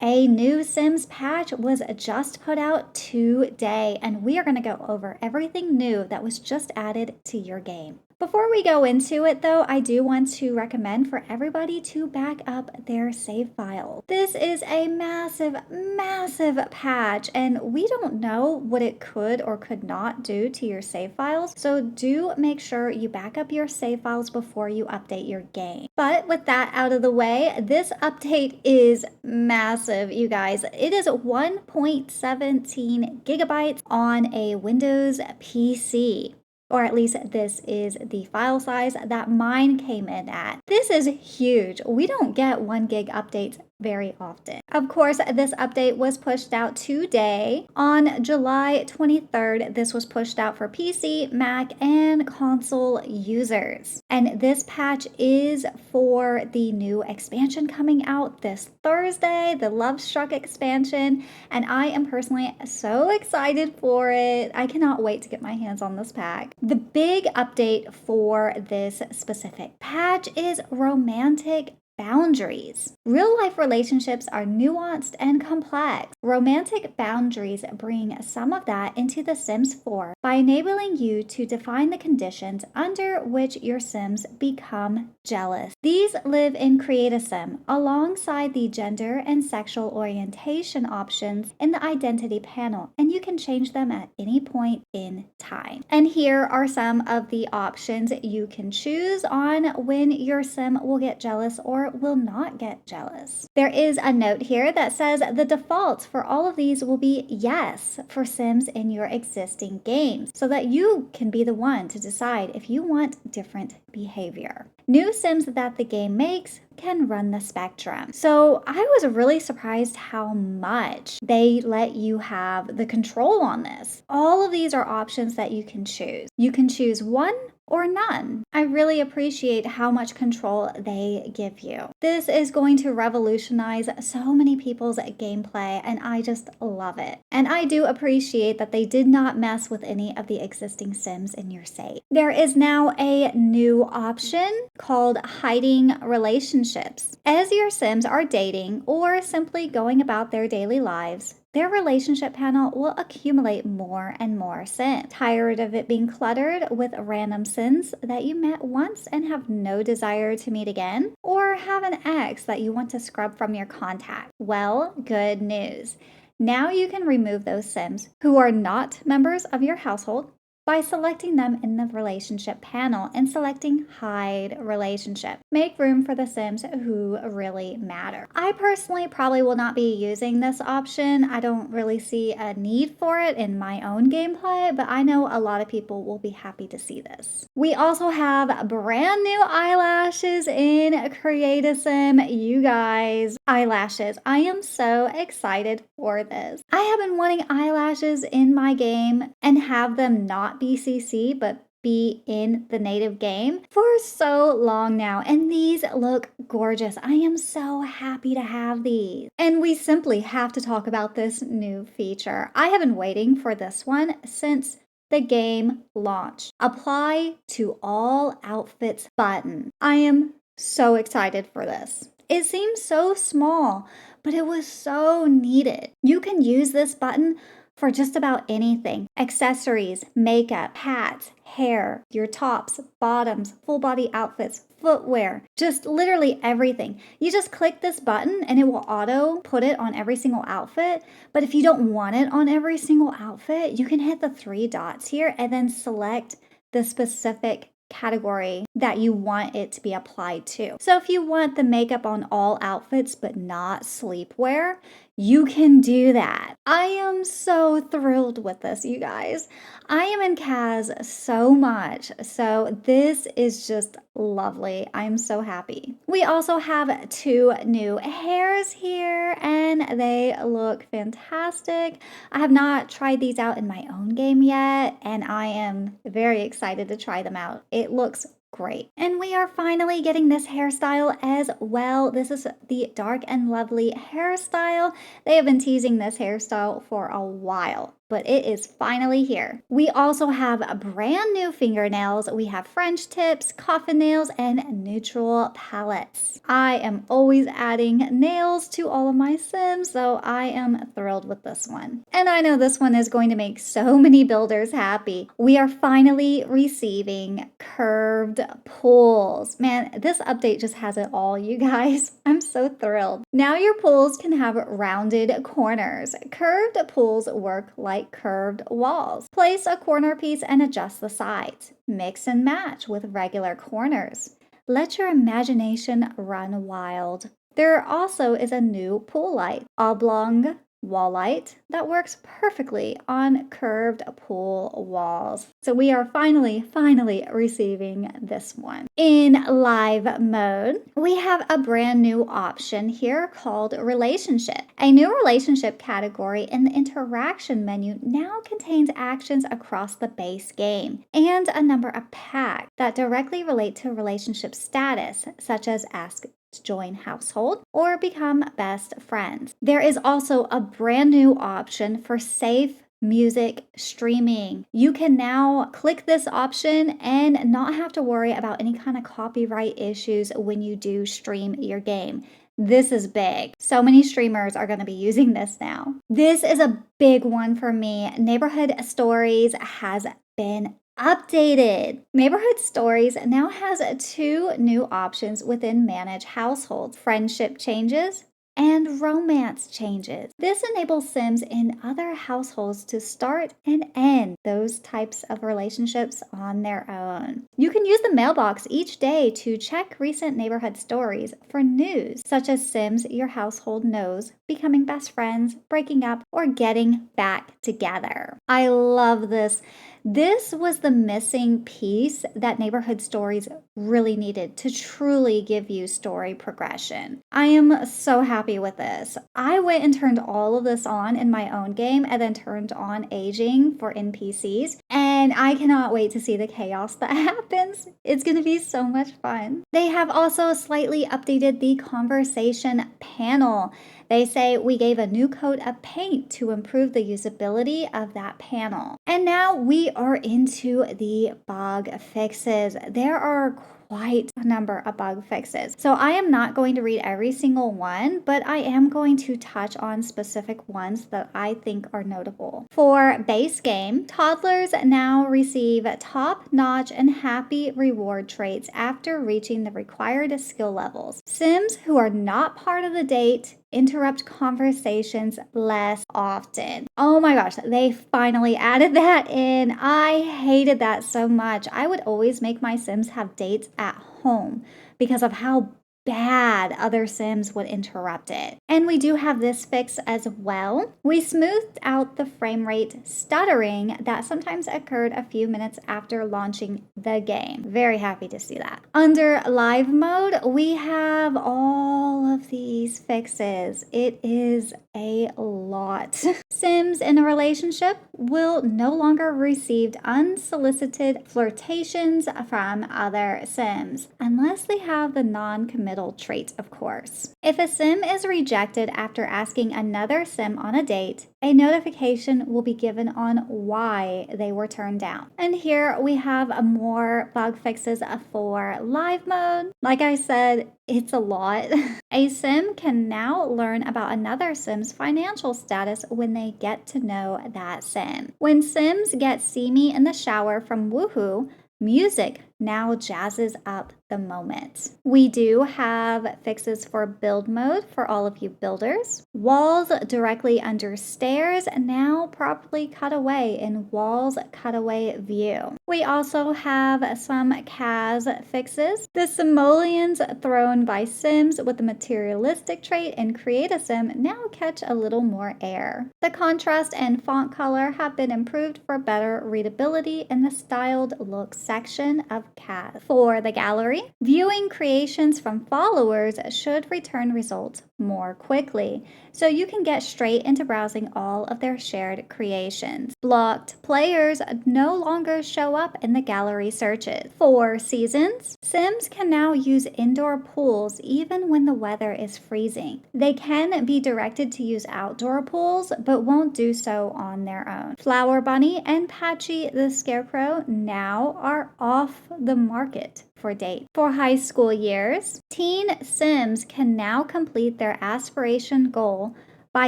A new Sims patch was just put out today, and we are going to go over everything new that was just added to your game. Before we go into it, though, I do want to recommend for everybody to back up their save file. This is a massive, massive patch, and we don't know what it could or could not do to your save files, so do make sure you back up your save files before you update your game. But with that out of the way, this update is massive, you guys. It is 1.17 gigabytes on a Windows PC. Or at least this is the file size that mine came in at. This is huge. We don't get 1 gig updates very often. Of course, this update was pushed out today. On July 23rd, this was pushed out for PC, Mac, and console users. And this patch is for the new expansion coming out this Thursday, the Love Struck expansion, and I am personally so excited for it. I cannot wait to get my hands on this pack. The big update for this specific patch is romantic boundaries. Real life relationships are nuanced and complex. Romantic boundaries bring some of that into The Sims 4 by enabling you to define the conditions under which your Sims become jealous. These live in Create a Sim alongside the gender and sexual orientation options in the identity panel, and you can change them at any point in time. And here are some of the options you can choose on when your Sim will get jealous or will not get jealous. There is a note here that says the default for all of these will be yes for Sims in your existing games, so that you can be the one to decide if you want different behavior. New Sims that the game makes can run the spectrum. So I was really surprised how much they let you have the control on this. All of these are options that you can choose. You can choose one or none. I really appreciate how much control they give you. This is going to revolutionize so many people's gameplay, and I just love it. And I do appreciate that they did not mess with any of the existing Sims in your save. There is now a new option called hiding relationships. As your Sims are dating or simply going about their daily lives, their relationship panel will accumulate more and more Sims. Tired of it being cluttered with random Sims that you met once and have no desire to meet again? Or have an ex that you want to scrub from your contact? Well, good news. Now you can remove those Sims who are not members of your household by selecting them in the relationship panel and selecting hide relationship. Make room for the Sims who really matter. I personally probably will not be using this option. I don't really see a need for it in my own gameplay, but I know a lot of people will be happy to see this. We also have brand new eyelashes in Create a Sim. You guys, eyelashes. I am so excited for this. I have been wanting eyelashes in my game and have them not be CC but be in the native game for so long now, and these look gorgeous. I am so happy to have these. And we simply have to talk about this new feature. I have been waiting for this one since the game launch. Apply to all outfits button. I am so excited for this. It seems so small, but it was so needed. You can use this button for just about anything. Accessories, makeup, hats, hair, your tops, bottoms, full body outfits, footwear, just literally everything. You just click this button and it will auto put it on every single outfit. But if you don't want it on every single outfit, you can hit the 3 dots here and then select the specific category that you want it to be applied to. So if you want the makeup on all outfits but not sleepwear, you can do that. I am so thrilled with this, you guys. I am in Kaz so much, so this is just lovely. I'm so happy. We also have 2 new hairs here, and they look fantastic. I have not tried these out in my own game yet, and I am very excited to try them out. It looks great. And we are finally getting this hairstyle as well. This is the Dark and Lovely hairstyle. They have been teasing this hairstyle for a while, but it is finally here. We also have brand new fingernails. We have French tips, coffin nails, and neutral palettes. I am always adding nails to all of my Sims, so I am thrilled with this one. And I know this one is going to make so many builders happy. We are finally receiving curved pools. Man, this update just has it all, you guys. I'm so thrilled. Now your pools can have rounded corners. Curved pools work like curved walls. Place a corner piece and adjust the sides. Mix and match with regular corners. Let your imagination run wild. There also is a new pool light, oblong wall light that works perfectly on curved pool walls. So we are finally receiving this one. In live mode, we have a brand new option here called relationship. A new relationship category in the interaction menu now contains actions across the base game and a number of packs that directly relate to relationship status, such as ask join household, or become best friends. There is also a brand new option for safe music streaming. You can now click this option and not have to worry about any kind of copyright issues when you do stream your game. This is big. So many streamers are going to be using this now. This is a big one for me. Neighborhood Stories has been updated. Neighborhood Stories now has 2 new options within Manage Households: friendship changes and romance changes. This enables Sims in other households to start and end those types of relationships on their own. You can use the mailbox each day to check recent neighborhood stories for news, such as Sims your household knows becoming best friends, breaking up, or getting back together. I love this. This was the missing piece that Neighborhood Stories really needed to truly give you story progression. I am so happy with this. I went and turned all of this on in my own game and then turned on aging for NPCs, and I cannot wait to see the chaos that happens. It's going to be so much fun. They have also slightly updated the conversation panel. They say we gave a new coat of paint to improve the usability of that panel. And now we are into the bug fixes. There are quite a number of bug fixes. So I am not going to read every single one, but I am going to touch on specific ones that I think are notable. For base game, toddlers now receive top-notch and happy reward traits after reaching the required skill levels. Sims who are not part of the date interrupt conversations less often. Oh my gosh, they finally added that in. I hated that so much. I would always make my Sims have dates at home because of how bad other Sims would interrupt it. And we do have this fix as well. We smoothed out the frame rate stuttering that sometimes occurred a few minutes after launching the game. Very happy to see that. Under live mode, we have all of these fixes. It is a lot. Sims in a relationship will no longer receive unsolicited flirtations from other Sims, unless they have the non-committal trait, of course. If a Sim is rejected after asking another Sim on a date, a notification will be given on why they were turned down. And here we have more bug fixes for live mode. Like I said, it's a lot. A Sim can now learn about another Sim's financial status when they get to know that Sim. When Sims get See Me in the shower from Woohoo, music now jazzes up the moment. We do have fixes for build mode for all of you builders. Walls directly under stairs now properly cut away in Walls Cutaway View. We also have some CAS fixes. The simoleons thrown by Sims with the materialistic trait and Create a Sim now catch a little more air. The contrast and font color have been improved for better readability in the styled look section of CAS. For the gallery, viewing creations from followers should return results more quickly. so you can get straight into browsing all of their shared creations. Blocked players no longer show up in the gallery searches. For seasons, Sims can now use indoor pools even when the weather is freezing. They can be directed to use outdoor pools, but won't do so on their own. Flower Bunny and Patchy the Scarecrow now are off the market for dates. For high school years, teen Sims can now complete their aspiration goal by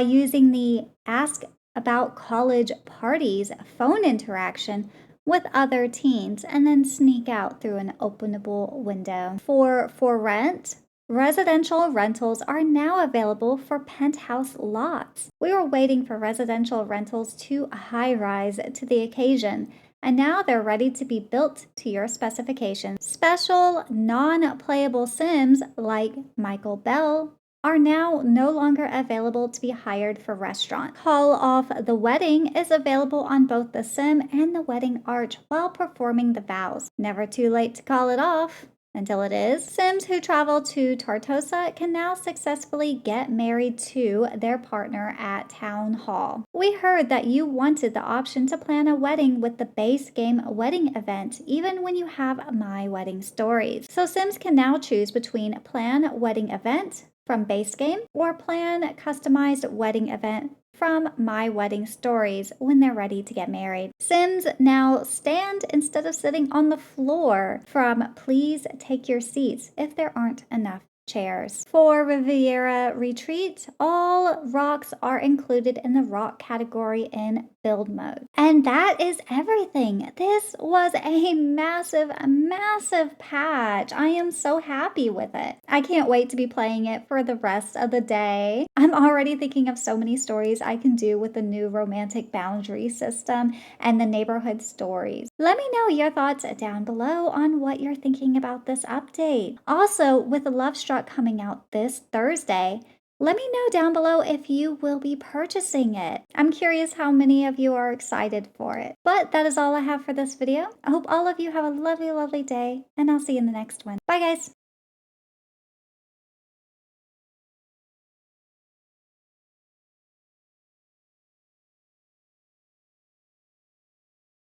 using the Ask About College Parties phone interaction with other teens and then sneak out through an openable window. For rent, residential rentals are now available for penthouse lots. We were waiting for residential rentals to high rise to the occasion, and now they're ready to be built to your specifications. Special non-playable Sims like Michael Bell are now no longer available to be hired for restaurants. Call Off the Wedding is available on both the Sim and the Wedding Arch while performing the vows. Never too late to call it off. Until it is, Sims who travel to Tartosa can now successfully get married to their partner at Town Hall. We heard that you wanted the option to plan a wedding with the base game wedding event, even when you have My Wedding Stories. So Sims can now choose between plan wedding event from base game or plan customized wedding event from My Wedding Stories when they're ready to get married. Sims now stand instead of sitting on the floor from Please Take Your Seats if there aren't enough chairs. For Riviera Retreat, all rocks are included in the rock category in build mode. And that is everything. This was a massive, massive patch. I am so happy with it. I can't wait to be playing it for the rest of the day. I'm already thinking of so many stories I can do with the new romantic boundary system and the neighborhood stories. Let me know your thoughts down below on what you're thinking about this update. Also, with Lovestruck coming out this Thursday, let me know down below if you will be purchasing it. I'm curious how many of you are excited for it. But that is all I have for this video. I hope all of you have a lovely, lovely day, and I'll see you in the next one. Bye, guys.